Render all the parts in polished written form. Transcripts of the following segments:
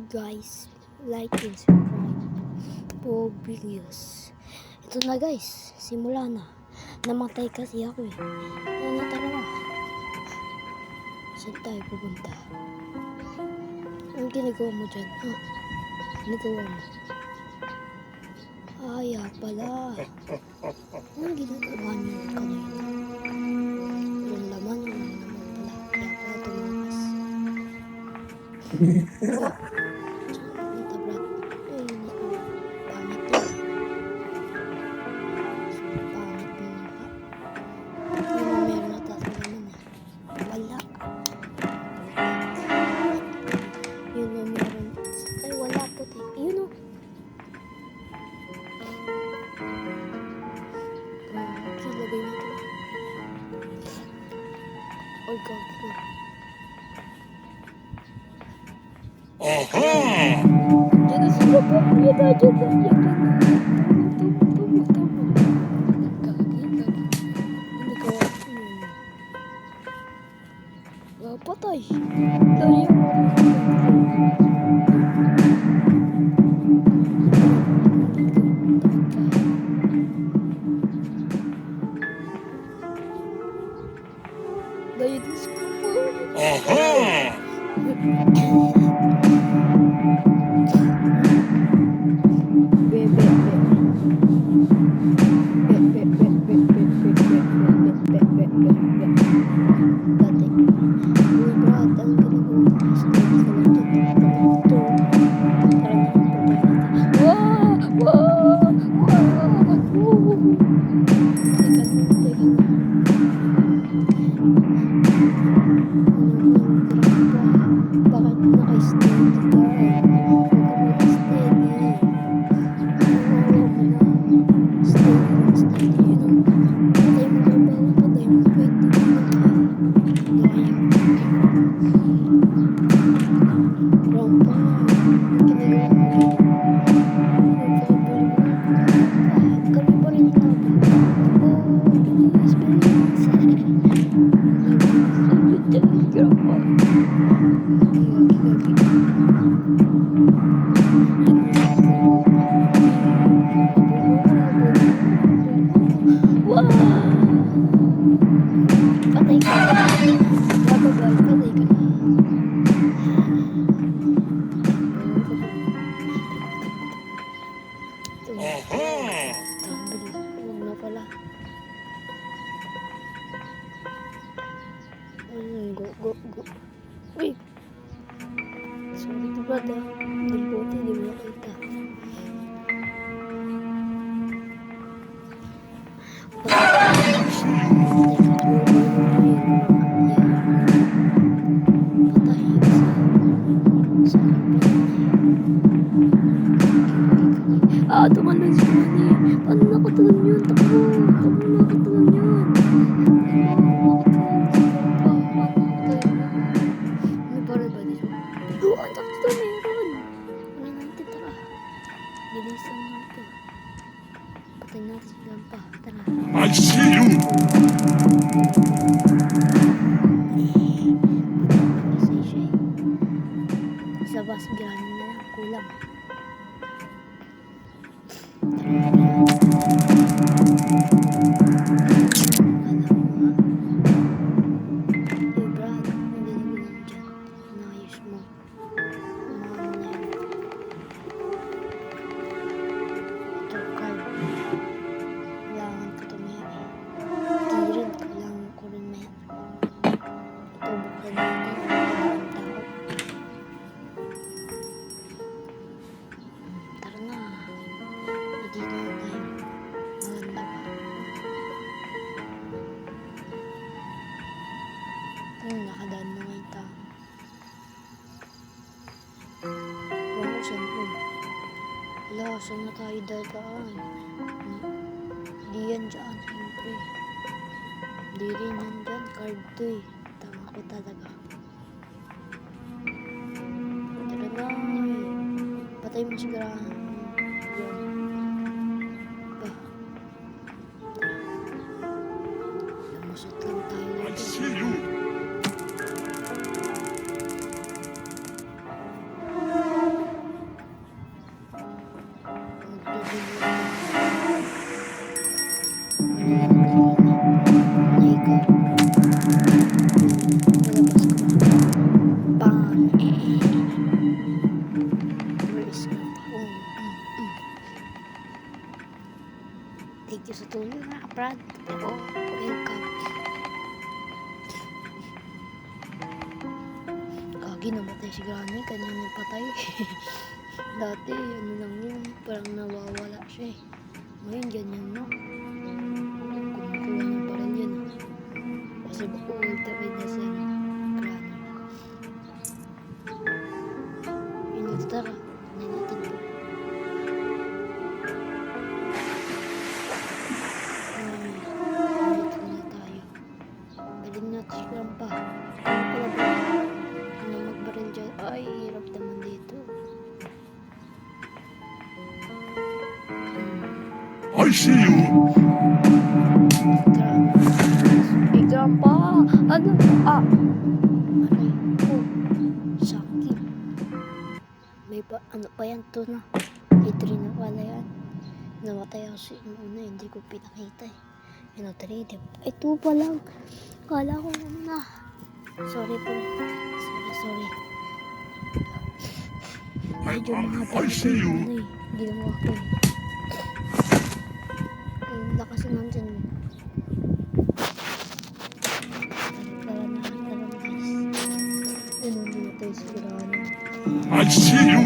Guys, like and subscribe po videos. Ito na guys, simula na. Namatay kasi ako eh. Ano na tara? Saan tayo pupunta? Anong ginagawa mo dyan? Ha? Ginagawa mo? Ay, pala. Anong ginagawa niyo kanina? Walang laman pala. Kaya pala tumakas. Jadi sudah pamit aja ya patay dari Uy! Sorry to brother. Nagbuti, di mo nakita. Tumalon si Manny. Paano nakatalan yun? Takbo! Paano nakatalan yun? May baril ba dito? Ang takot dito meron! Wala natin, tara. Bilisan natin. Patay natin si Lampa. Tara. I see you! Sa bus, gano'n na lang. Kulang. Nakadaan na nga yung tao. Wala, saan yun? Wala, saan na tayo dadaan? Di yan dyan, siyempre. Di rin yan dyan, card to eh. Tama ko talaga. Tara na eh. Patay mo sigurahan. Yan. Ba? Lumusot lang tayo. I see you! Where is Grandpa? Thank you sa tulong ha, Brad. Oh, welcome. Kagi namatay si Granny, kanya napatay. Dati, ano lang yun, parang nawawala siya eh. Ngayon, ganyan no. Kumukuha ng parang yan. Kasi bako ultimate na sa Granny. Yun, tara. Tignan natin po. Nandito na tayo. Galing natin si Grandpa. Ano pala ba? Ano magbaril dyan? Ay, hirap naman dito. I see you. Hey, Grandpa! Ano? Ah! Aray ko. Sakit. May pa, ano pa yan to na? Itri na pala yan. Namatay ako sa una, hindi ko pinakita eh. Yan o, 3D. Ito pa lang. Kala ko na. Sorry po. Sorry. Medyo mahaba I see you. ano eh. Ginawa ko eh. Ang lakas naman dyan. Tara guys. Ano nyo tayo sigurado. I see you.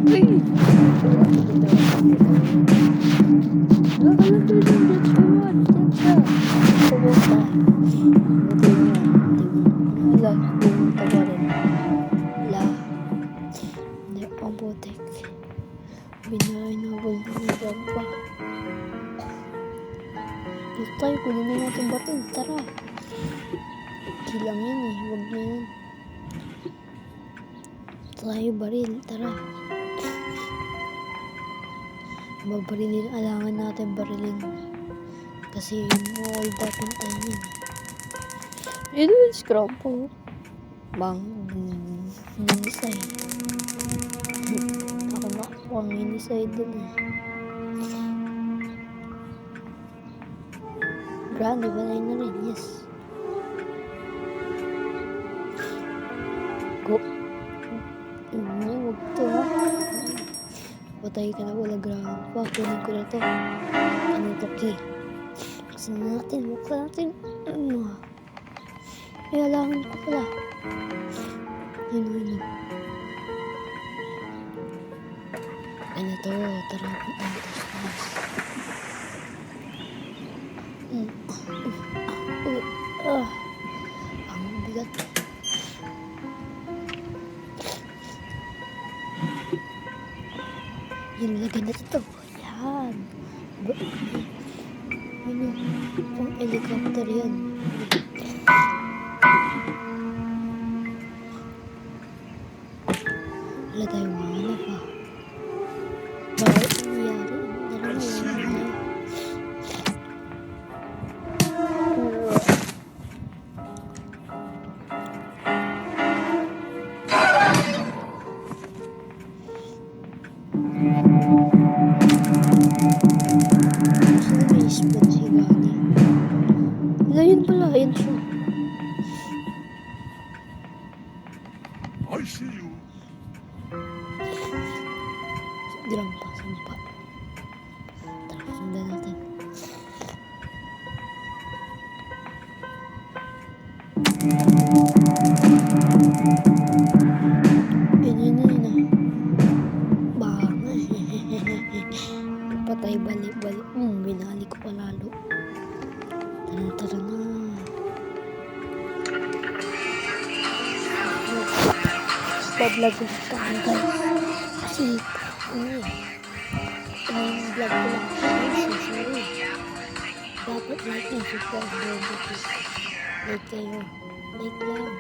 Uy! Binahinabol na ni Grandpa. Dito tayo, kunin na natin batin. Tara. Kilang yan eh, huwag na yan. Tayo baril, tara. Babarilin, alangan natin barilin. Kasi all dapat tayo yun. Ito yung scrap po. Bang, minisay. Ako na ang minisay dun eh. Grande, balay na rin, yes. Go. Huwag to ha. Patay ka na, wala Grandpa. Kunin ko na to. Ano to, key? Kasi natin, huwag ka natin. Ay, alangan ko pala. Yun. Ano to? Tara, punta ito sa taas. Ang bigat. Yung lagay na ito. Yan. Ano? Pang helicopter yan. Wala tayong mahanap ha. Bakit nangyari? Ayun pala, ayun siya. I see you. Grandpa, sampa. Tara, sundan natin. Yun na. Baka patay balik. Binali ko pa lalo. Tara na. Vlog ko kami guys. Kasi, yung vlog ko lang sorry. Dapat like and subscribe dito. Like kayo. Like lang.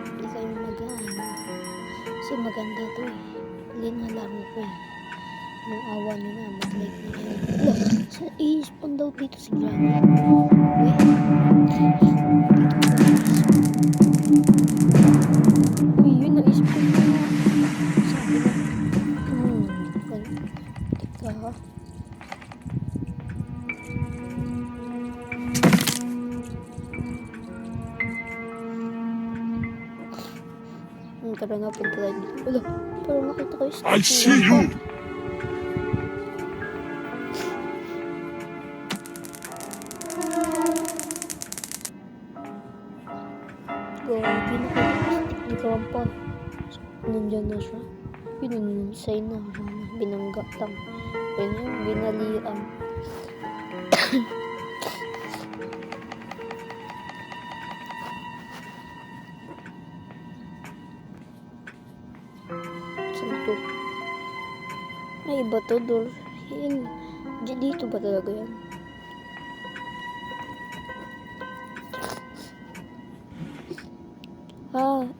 Hindi kayo mag-ano. Kasi maganda to eh. Linalaro ko eh. Nung awa nyo na, mag-like na kayo. I-spawn daw dito si Granny. Uy, yun na-spawn na. Sabi na. Teka ha. Tara nga, punta tayo dito. Wala, parang nakita ko yung I see statue you. ng Grabe, nakita ko yung stick ni Grandpa. Nandyan na siya. Yun, sign na. Binangga lang. Yun yung binalian. Saan to? Ay, iba to, door. Yan. Dito ba talaga yan?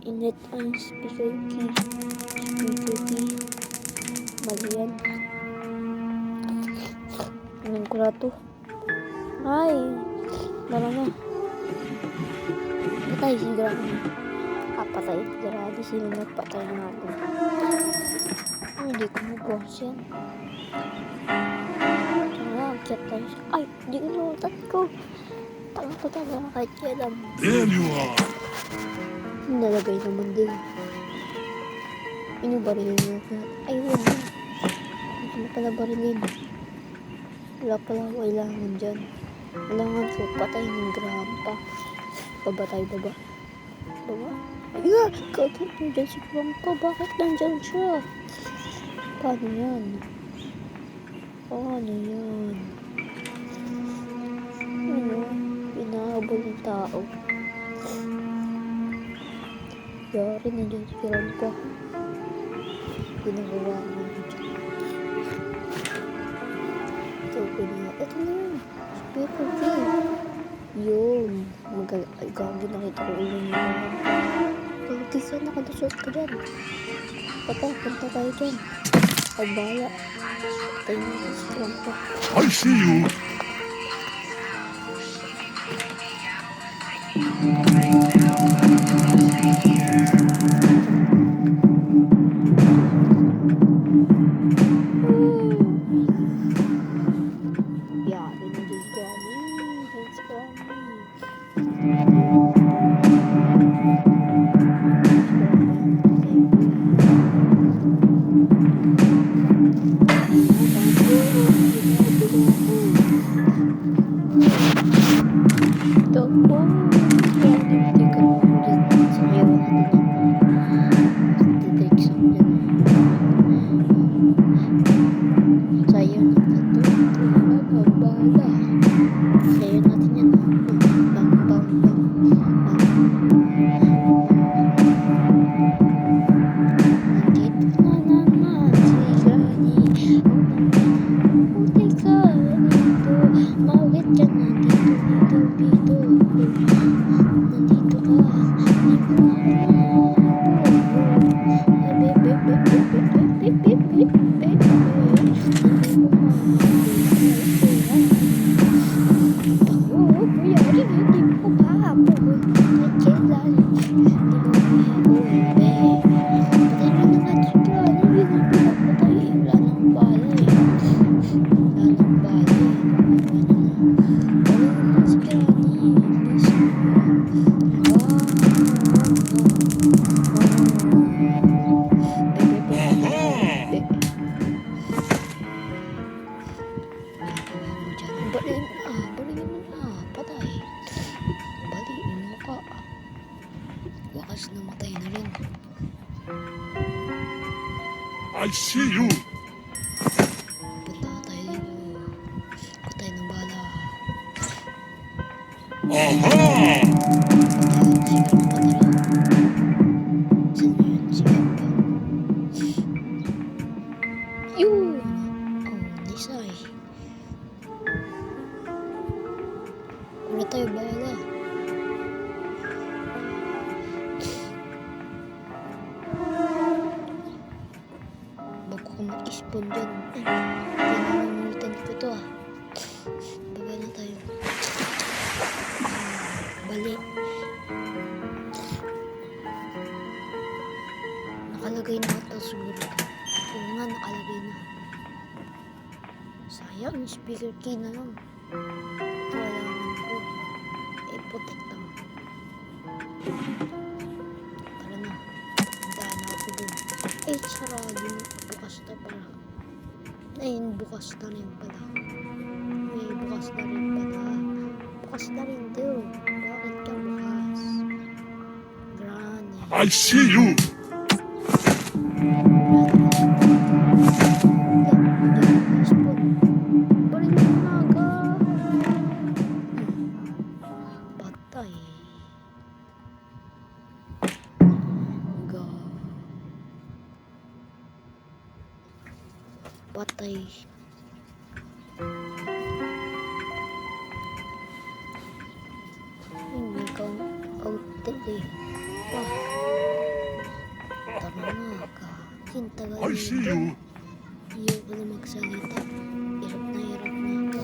Init ang speaker key. Speaker key. Mali yan. Anong ko na to? Ay! Dala na. Patay si Grandma. Patay. Grabe sila nagpatay natin. Hindi ko mag-boss yan. Tara, akyat tayo. Ay! Hindi ko nalutan ko. Tanga ko talaga kahit kailan. There you are. Nalagay naman din. Inubarilin niya. Ay, wala. Hindi mo pala barilin. Wala pala kailangan dyan. Kailangan ko patay ng Grandpa. Baba tayo, baba. Baba. Ay nga! Kakit mo dyan si Grandpa. Bakit nandyan siya? Paano yan? Paano yan? Ano? Inahabol ng tao. Yari, nandiyan si Grandpa. Ginagawa mo dyan. Ito na. Ito na yun. Speaker key. Yun. Ay, gagi, nakita ko ulo niya. Gagi ka, nakalusot ka dyan. Punta tayo dyan. Ay, bala. Patay na si Grandpa. I see you. Yari na dyan, Granny. Thanks, Granny. Takbo. Grabe, hindi ka naman dyan. Sayaw natin ang titricks mo dyan. Sayaw natin ito. Ang bahala. Sayaw natin yan. Bang, bang, bang. Nandito na naman si Granny. Buti ka dito. Mawit ka na dito. Nandito ka. Hindi ko Baliin mo na. Patay. Baliin mo ka. Wakas namatay na rin. I see you. Punta tayo dito. Patay ng bala. Aha! Yun! Oh, nisay. Wala tayo bala. Bago ko mag-spawn dyan. Ay, pinanungutan ko ito ah. Baba na tayo. Bali. Nakalagay na ito siguro. Oo nga, nakalagay na. Sayang, yung speaker key na lang. Kailangan ko. Protect lang. Tara na. Ay, sarado. Bukas na pala. Ay, bukas na rin pala. May bukas na rin pala. Bukas na rin daw. Bakit ka bukas? Granny. I see you. Patay. Ga. Patay. Hindi ka outed eh. Ah. Tama na ka. Hintagal I see you. Ayaw ko na magsalita. Hirap na ako.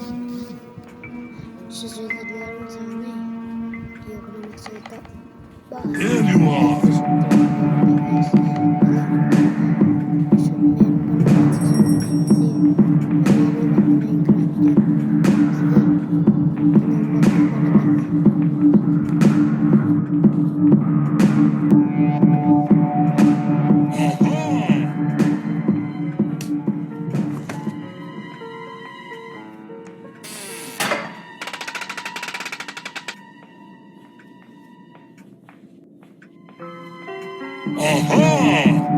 Susunod lang sana eh. Ayaw ko na magsalita. Bakit? There you are. Aha! Aha! Oh!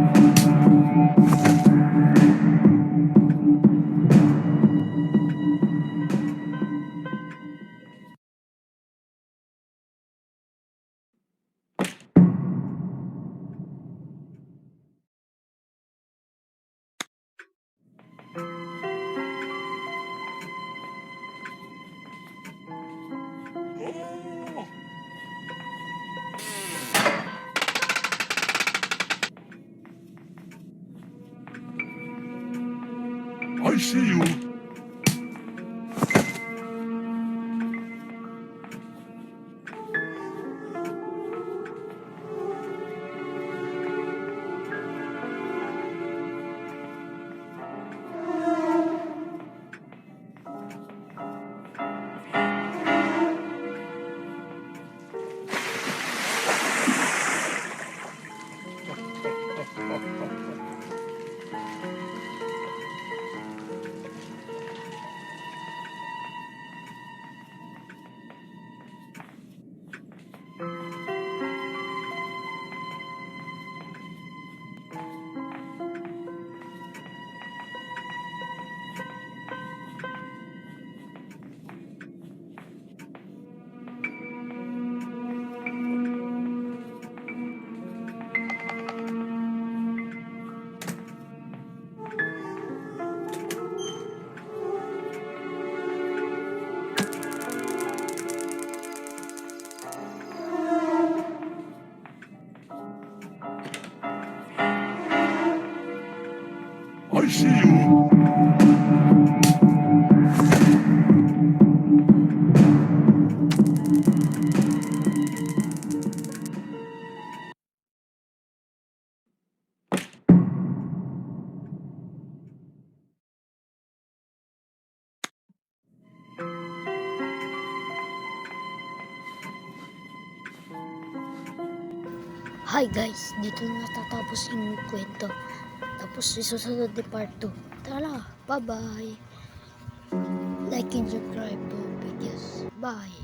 I see you. I see you. Hi guys, dito na natatapos yung kwento. Tapos isusunod ni part 2. Tara, bye bye. Like and subscribe to videos. Bye.